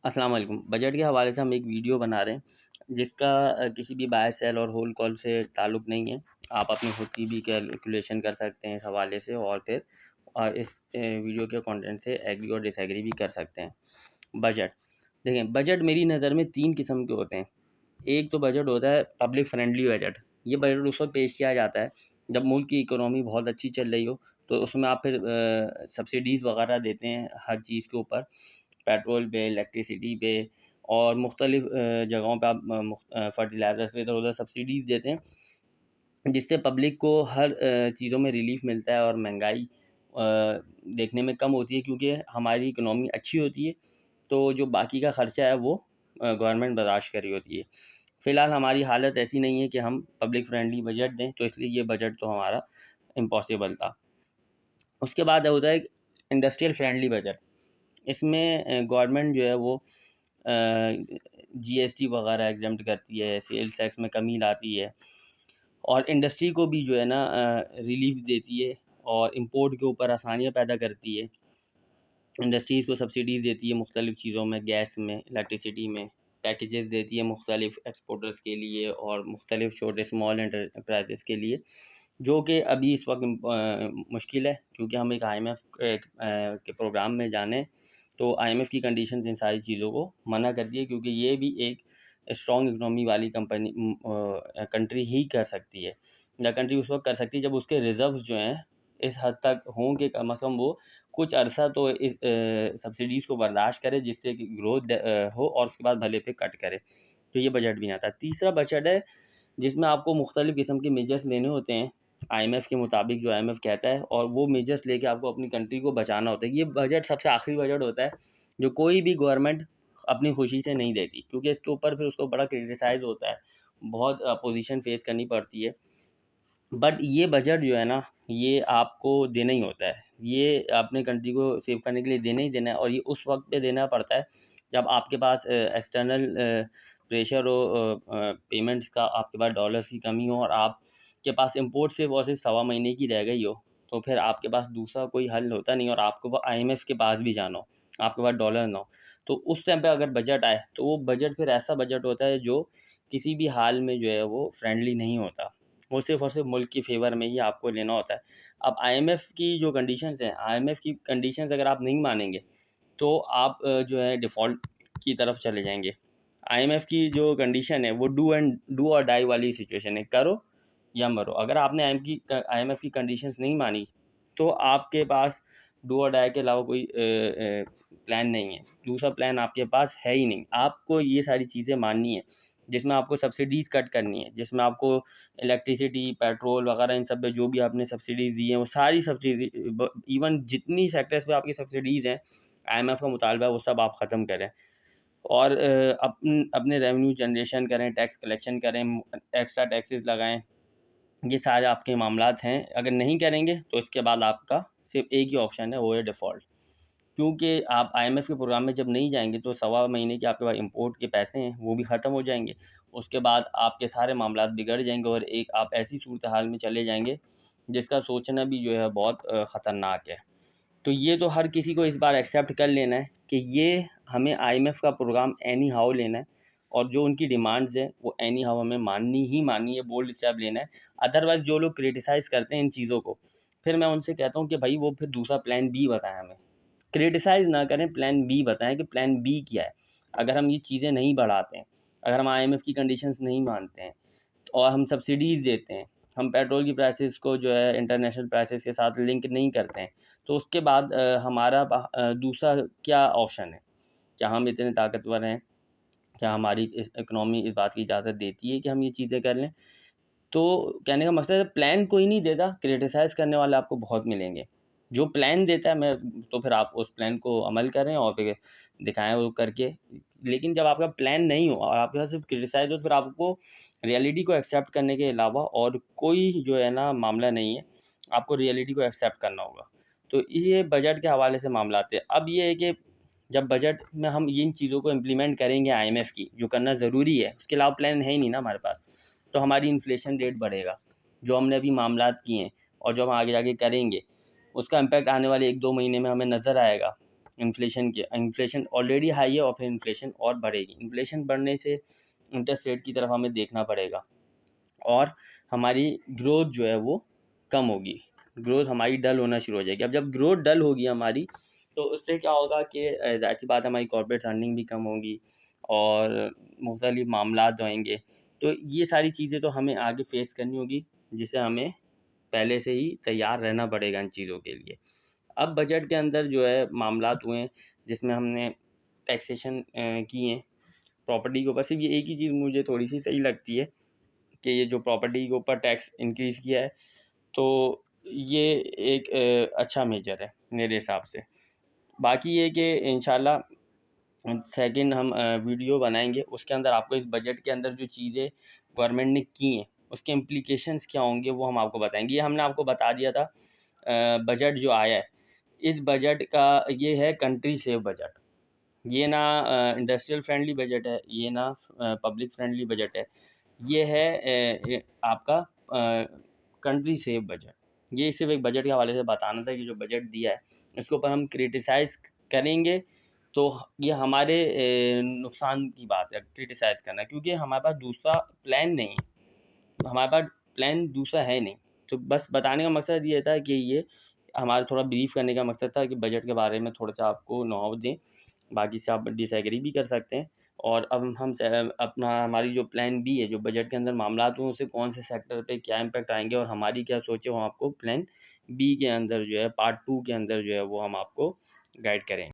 अस्सलाम वालेकुम। बजट के हवाले से हम एक वीडियो बना रहे हैं जिसका किसी भी बाय सेल और होल्ड कॉल से ताल्लुक़ नहीं है। आप अपनी खुद की भी कैलकुलेशन कर सकते हैं इस हवाले से और फिर इस वीडियो के कंटेंट से एग्री और डिसएग्री भी कर सकते हैं। बजट देखें, बजट मेरी नज़र में 3 किस्म के होते हैं। एक तो बजट होता है पब्लिक फ्रेंडली बजट। ये बजट उस वक़्त पेश किया जाता है जब मुल्क की इकोनॉमी बहुत अच्छी चल रही हो, तो उसमें आप फिर सब्सिडीज़ वगैरह देते हैं हर चीज़ के ऊपर, पेट्रोल पे, इलेक्ट्रिसिटी पे और मुख्तलिफ़ जगहों पे आप फर्टिलाइज़र पे इधर-उधर सब्सिडीज़ देते हैं, जिससे पब्लिक को हर चीज़ों में रिलीफ़ मिलता है और महंगाई देखने में कम होती है क्योंकि हमारी इकोनॉमी अच्छी होती है, तो जो बाकी का खर्चा है वो गवर्नमेंट बर्दाश्त कर रही होती है। फ़िलहाल हमारी हालत ऐसी नहीं है कि हम पब्लिक फ्रेंडली बजट दें, तो इसलिए ये बजट तो हमारा इम्पॉसिबल था। उसके बाद होता है इंडस्ट्रियल फ्रेंडली बजट। इसमें गवर्नमेंट जो है वो जीएसटी वगैरह एग्ज़ेम्प्ट करती है, सेल्स टैक्स में कमी लाती है और इंडस्ट्री को भी जो है ना रिलीफ़ देती है और इम्पोर्ट के ऊपर आसानियाँ पैदा करती है। इंडस्ट्रीज़ को सब्सिडीज़ देती है मुख्तलिफ़ चीज़ों में, गैस में, इलेक्ट्रिसिटी में, पैकेजेस देती है मुख्तलिफ़ एक्सपोर्टर्स के लिए और मुख्तलिफ़ छोटे स्मॉल एंटरप्राइज़ेज़ के लिए, जो कि अभी इस वक़्त मुश्किल है क्योंकि हम एक आईएमएफ के प्रोग्राम में जाने, तो आईएमएफ की कंडीशंस इन सारी चीज़ों को मना करती है क्योंकि ये भी एक स्ट्रॉन्ग इकोनॉमी वाली कंट्री ही कर सकती है। या कंट्री उस वक़्त कर सकती है जब उसके रिज़र्व्स जो हैं, इस हद तक हों कि कम से कम वो कुछ अरसा तो इस सब्सिडीज़ को बर्दाश्त करे जिससे कि ग्रोथ हो और उसके बाद भले पे कट करे। तो ये बजट भी नहीं आता। तीसरा बजट है जिसमें आपको मुख्तलिफ़ किस्म के मेजर्स लेने होते हैं, आईएमएफ के मुताबिक जो आईएमएफ कहता है और वो मेजर्स लेके आपको अपनी कंट्री को बचाना होता है। ये बजट सबसे आखिरी बजट होता है, जो कोई भी गवर्नमेंट अपनी खुशी से नहीं देती क्योंकि इसके ऊपर फिर उसको बड़ा क्रिटिसाइज़ होता है, बहुत अपोज़िशन फ़ेस करनी पड़ती है। बट ये बजट जो है ना, ये आपको देना ही होता है। ये अपने कंट्री को सेव करने के लिए देना ही देना है और ये उस वक़्त पे देना पड़ता है, जब आपके पास एक्सटर्नल प्रेशर हो पेमेंट्स का, आपके पास डॉलर्स की कमी हो और आपके पास इम्पोर्ट सिर्फ़ और सिर्फ़ सवा महीने की रह गई हो, तो फिर आपके पास दूसरा कोई हल होता नहीं और आपको वो आईएमएफ के पास भी जाना हो, आपके पास डॉलर ना हो। तो उस टाइम पे अगर बजट आए, तो वो बजट फिर ऐसा बजट होता है जो किसी भी हाल में जो है वो फ्रेंडली नहीं होता। वो सिर्फ़ और सिर्फ़ मुल्क की फ़ेवर में ही आपको लेना होता है। अब आईएमएफ की जो कंडीशंस हैं, आईएमएफ की कंडीशंस अगर आप नहीं मानेंगे, तो आप जो है डिफ़ॉल्ट की तरफ चले जाएँगे। आईएमएफ की जो कंडीशन है वो डू और डाई वाली सिचुएशन है, करो या मरो। अगर आपने आईएमएफ की कंडीशंस नहीं मानी, तो आपके पास डू और डाई के अलावा कोई प्लान नहीं है। दूसरा प्लान आपके पास है ही नहीं। आपको ये सारी चीज़ें माननी है, जिसमें आपको सब्सिडीज़ कट करनी है, जिसमें आपको इलेक्ट्रिसिटी, पेट्रोल वगैरह इन सब पे जो भी आपने सब्सिडीज़ दी हैं, वो सारी सब्सिडी इवन जितनी सेक्टर्स पे आपकी सब्सिडीज़ हैं, आईएमएफ का मुतालबा है वो सब आप ख़त्म करें और अपने रेवेन्यू जनरेशन करें, टैक्स कलेक्शन करें, एक्स्ट्रा टैक्सेस लगाएँ। ये सारे आपके मामलात हैं। अगर नहीं करेंगे, तो इसके बाद आपका सिर्फ़ एक ही ऑप्शन है, वो है डिफ़ॉल्ट। क्योंकि आप आईएमएफ के प्रोग्राम में जब नहीं जाएँगे, तो सवा महीने के आपके पास इम्पोर्ट के पैसे हैं, वो भी ख़त्म हो जाएँगे। उसके बाद आपके सारे मामलात बिगड़ जाएँगे और एक आप ऐसी सूरत-हाल में चले जाएँगे, जिसका सोचना भी जो है बहुत ख़तरनाक है। तो ये तो हर किसी को इस बार एक्सेप्ट कर लेना है कि ये हमें आईएमएफ का प्रोग्राम एनी हाउ लेना है और जो उनकी डिमांड्स हैं, वो एनी हाउ हमें माननी ही माननी है, बोल्ड स्टेप लेना है। अदरवाइज़ जो लोग क्रिटिसाइज़ करते हैं इन चीज़ों को, फिर मैं उनसे कहता हूँ कि भई वो फिर दूसरा प्लान बी बताएँ हमें। क्रिटिसाइज़ ना करें, प्लान बी बताएँ कि प्लान बी क्या है? अगर हम ये चीज़ें नहीं बढ़ाते हैं, अगर हम आईएमएफ की कंडीशंस नहीं मानते हैं और हम सब्सिडीज़ देते हैं, हम पेट्रोल की प्राइसेस को जो है इंटरनेशनल प्राइसेस के साथ लिंक नहीं करते हैं, तो उसके बाद हमारा दूसरा क्या ऑप्शन है? क्या हम इतने ताकतवर हैं? क्या हमारी इस इकोनॉमी इस बात की इजाज़त देती है कि हम ये चीज़ें कर लें? तो कहने का मकसद है प्लान कोई नहीं देता, क्रिटिसाइज़ करने वाले आपको बहुत मिलेंगे। जो प्लान देता है मैं तो फिर आप उस प्लान को अमल करें और फिर दिखाएँ वो करके। लेकिन जब आपका प्लान नहीं हो और आपके पास सिर्फ़ क्रिटिसाइज़ हो, तो फिर आपको रियलिटी को एक्सेप्ट करने के अलावा और कोई जो है ना मामला नहीं है। आपको रियलिटी को एक्सेप्ट करना होगा। तो ये बजट के हवाले से मामलात थे। अब ये है कि जब बजट में हम इन चीज़ों को इम्प्लीमेंट करेंगे आईएमएफ की, जो करना ज़रूरी है, उसके अलावा प्लान है ही नहीं ना हमारे पास। तो हमारी इन्फ्लेशन रेट बढ़ेगा, जो हमने अभी मामलात किए हैं और जो हम आगे जाके करेंगे, उसका इम्पैक्ट आने वाले 1-2 महीने में हमें नज़र आएगा। इन्फ्लेशन ऑलरेडी हाई है और फिर इन्फ्लेशन और बढ़ेगी। इन्फ्लेशन बढ़ने से इंटरेस्ट रेट की तरफ हमें देखना पड़ेगा और हमारी ग्रोथ जो है वो कम होगी, ग्रोथ हमारी डल होना शुरू हो जाएगी। अब जब ग्रोथ डल होगी हमारी, तो उससे क्या होगा कि ज़ाहिर सी बात है, हमारी कॉर्पोरेट अर्निंग भी कम होगी और मुख्तलिफ मामलात होंगे। तो ये सारी चीज़ें तो हमें आगे फेस करनी होगी, जिसे हमें पहले से ही तैयार रहना पड़ेगा इन चीज़ों के लिए। अब बजट के अंदर जो है मामलात हुए हैं, जिसमें हमने टैक्सेशन की हैं प्रॉपर्टी के ऊपर। सिर्फ ये एक ही चीज़ मुझे थोड़ी सी सही लगती है कि ये जो प्रॉपर्टी के ऊपर टैक्स इंक्रीज़ किया है, तो ये एक अच्छा मेजर है मेरे हिसाब से। बाकी ये कि इंशाल्लाह सेकंड हम वीडियो बनाएंगे, उसके अंदर आपको इस बजट के अंदर जो चीज़ें गवर्नमेंट ने की हैं उसके इम्प्लीकेशंस क्या होंगे वो हम आपको बताएंगे। ये हमने आपको बता दिया था बजट जो आया है, इस बजट का ये है कंट्री सेव बजट। ये ना इंडस्ट्रियल फ्रेंडली बजट है, ये ना पब्लिक फ्रेंडली बजट है, ये है आपका कंट्री सेव बजट। ये सिर्फ एक बजट के हवाले से बताना था कि जो बजट दिया है इसके ऊपर हम क्रिटिसाइज़ करेंगे तो ये हमारे नुकसान की बात है क्रिटिसाइज़ करना, क्योंकि हमारे पास दूसरा प्लान नहीं है, हमारे पास प्लान दूसरा है नहीं। तो बस बताने का मकसद ये था कि ये हमारा थोड़ा ब्रीफ करने का मकसद था कि बजट के बारे में थोड़ा सा आपको नॉलेज दें। बाकी से आप डिसएग्री भी कर सकते हैं। और अब हम अपना हमारी जो प्लान बी है, जो बजट के अंदर मामलात हुए उससे कौन से सेक्टर पे क्या इम्पैक्ट आएंगे और हमारी क्या सोचे, वो आपको प्लान बी के अंदर जो है पार्ट 2 के अंदर जो है वो हम आपको गाइड करेंगे।